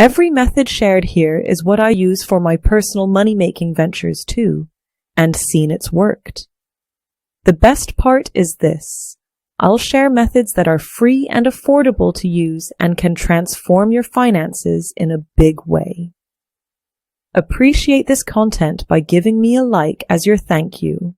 Every method shared here is what I use for my personal money-making ventures too, and seen it's worked. The best part is this. I'll share methods that are free and affordable to use and can transform your finances in a big way. Appreciate this content by giving me a like as your thank you.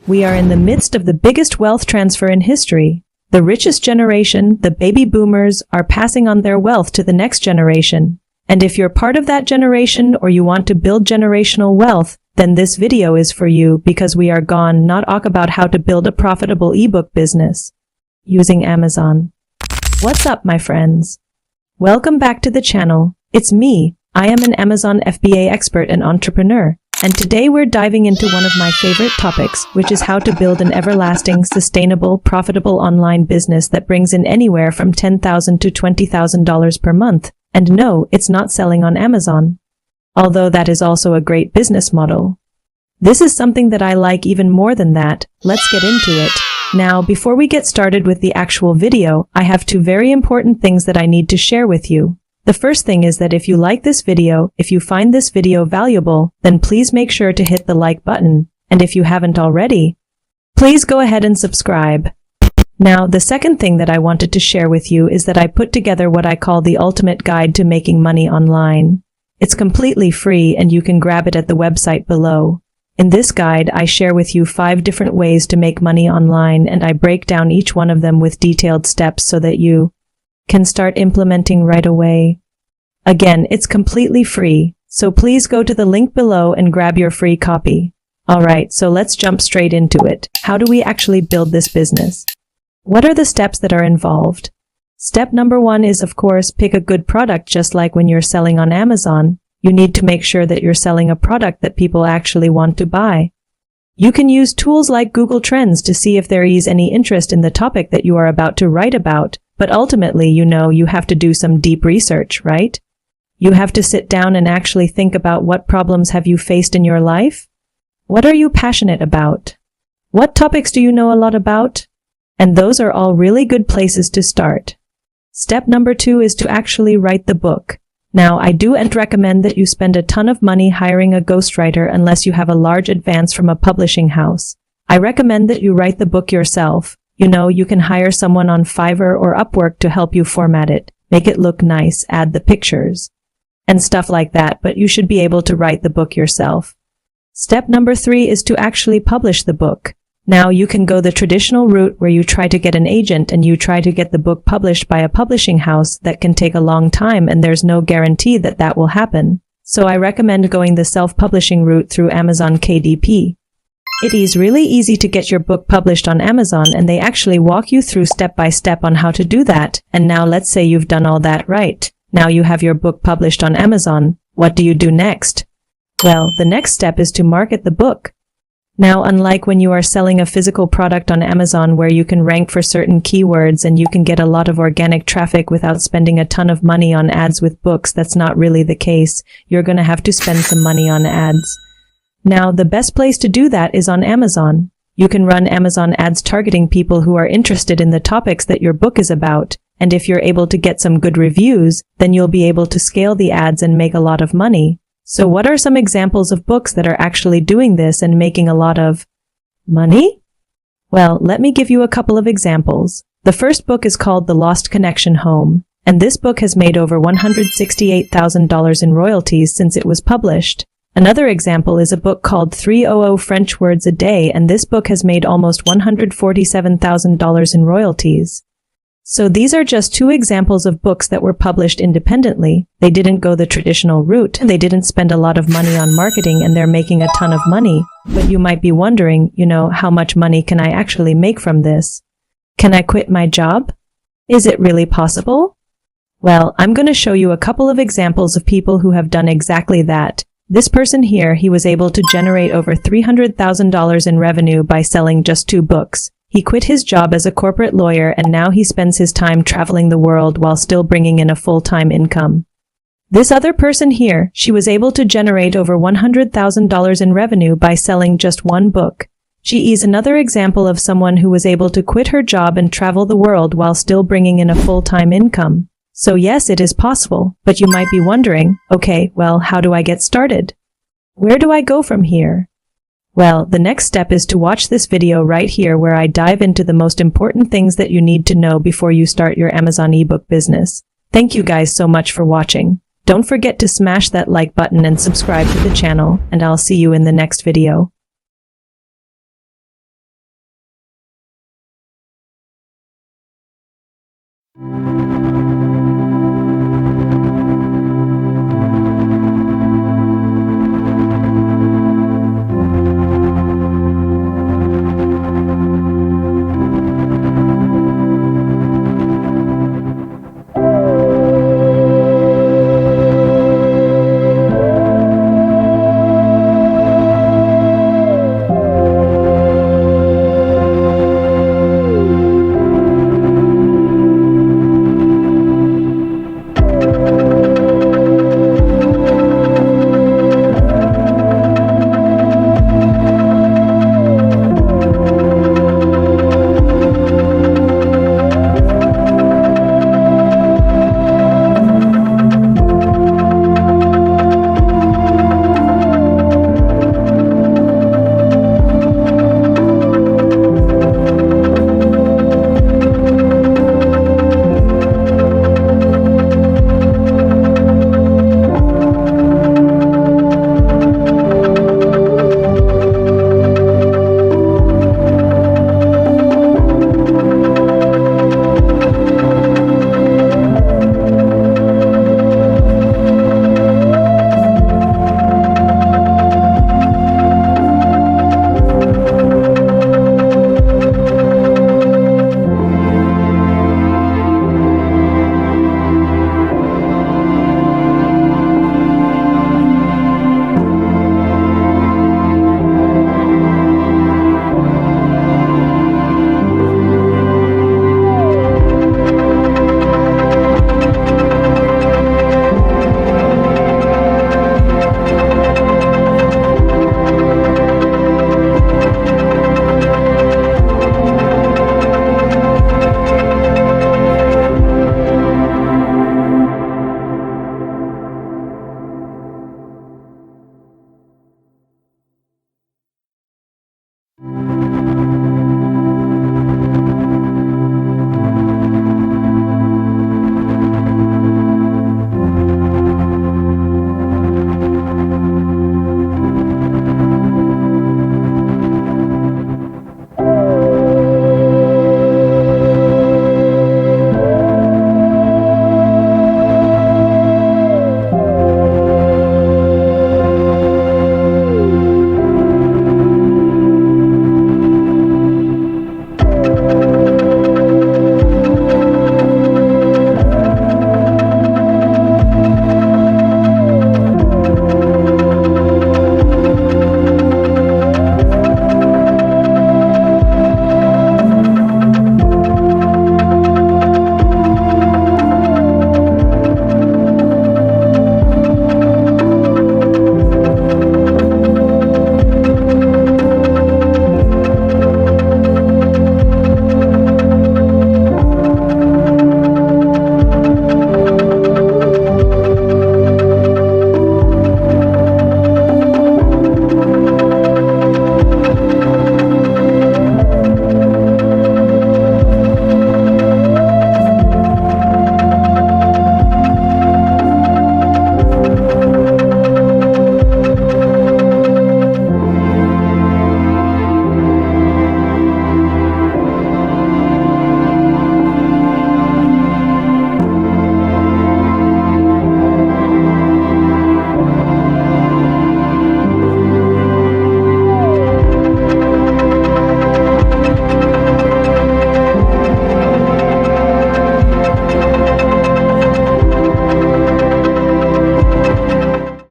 We are in the midst of the biggest wealth transfer in history. The richest generation, the baby boomers, are passing on their wealth to the next generation. And if you're part of that generation or you want to build generational wealth, then this video is for you because we are gone not talk about how to build a profitable ebook business using Amazon. What's up, my friends? Welcome back to the channel. It's me. I am an Amazon FBA expert and entrepreneur. And today we're diving into one of my favorite topics, which is how to build an everlasting, sustainable, profitable online business that brings in anywhere from $10,000 to $20,000 per month. And no, it's not selling on Amazon. Although that is also a great business model. This is something that I like even more than that. Let's get into it. Now, before we get started with the actual video, I have two very important things that I need to share with you. The first thing is that if you like this video, if you find this video valuable, then please make sure to hit the like button. And if you haven't already, please go ahead and subscribe. Now, the second thing that I wanted to share with you is that I put together what I call the ultimate guide to making money online. It's completely free and you can grab it at the website below. In this guide, I share with you 5 different ways to make money online, and I break down each one of them with detailed steps so that you can start implementing right away. Again, it's completely free, so please go to the link below and grab your free copy. Alright, so let's jump straight into it. How do we actually build this business? What are the steps that are involved? Step number 1 is, of course, pick a good product. Just like when you're selling on Amazon, you need to make sure that you're selling a product that people actually want to buy. You can use tools like Google Trends to see if there is any interest in the topic that you are about to write about, but ultimately, you have to do some deep research, right? You have to sit down and actually think about what problems have you faced in your life? What are you passionate about? What topics do you know a lot about? And those are all really good places to start. Step number 2 is to actually write the book. Now, I do and recommend that you spend a ton of money hiring a ghostwriter unless you have a large advance from a publishing house. I recommend that you write the book yourself. You can hire someone on Fiverr or Upwork to help you format it, make it look nice, add the pictures, and stuff like that, but you should be able to write the book yourself. Step number 3 is to actually publish the book. Now, you can go the traditional route where you try to get an agent and you try to get the book published by a publishing house. That can take a long time and there's no guarantee that that will happen. So I recommend going the self-publishing route through Amazon KDP. It is really easy to get your book published on Amazon, and they actually walk you through step by step on how to do that. And now let's say you've done all that right. Now you have your book published on Amazon. What do you do next? Well, the next step is to market the book. Now, unlike when you are selling a physical product on Amazon where you can rank for certain keywords and you can get a lot of organic traffic without spending a ton of money on ads with books, that's not really the case. You're going to have to spend some money on ads. Now, the best place to do that is on Amazon. You can run Amazon ads targeting people who are interested in the topics that your book is about. And if you're able to get some good reviews, then you'll be able to scale the ads and make a lot of money. So what are some examples of books that are actually doing this and making a lot of money? Well, let me give you a couple of examples. The first book is called The Lost Connection Home, and this book has made over $168,000 in royalties since it was published. Another example is a book called 300 French Words a Day, and this book has made almost $147,000 in royalties. So these are just 2 examples of books that were published independently. They didn't go the traditional route, they didn't spend a lot of money on marketing, and they're making a ton of money. But you might be wondering, how much money can I actually make from this? Can I quit my job? Is it really possible? Well, I'm going to show you a couple of examples of people who have done exactly that. This person here, he was able to generate over $300,000 in revenue by selling just 2 books. He quit his job as a corporate lawyer and now he spends his time traveling the world while still bringing in a full-time income. This other person here, she was able to generate over $100,000 in revenue by selling just 1 book. She is another example of someone who was able to quit her job and travel the world while still bringing in a full-time income. So yes, it is possible, but you might be wondering, okay, well, how do I get started? Where do I go from here? Well, the next step is to watch this video right here where I dive into the most important things that you need to know before you start your Amazon ebook business. Thank you guys so much for watching. Don't forget to smash that like button and subscribe to the channel, and I'll see you in the next video.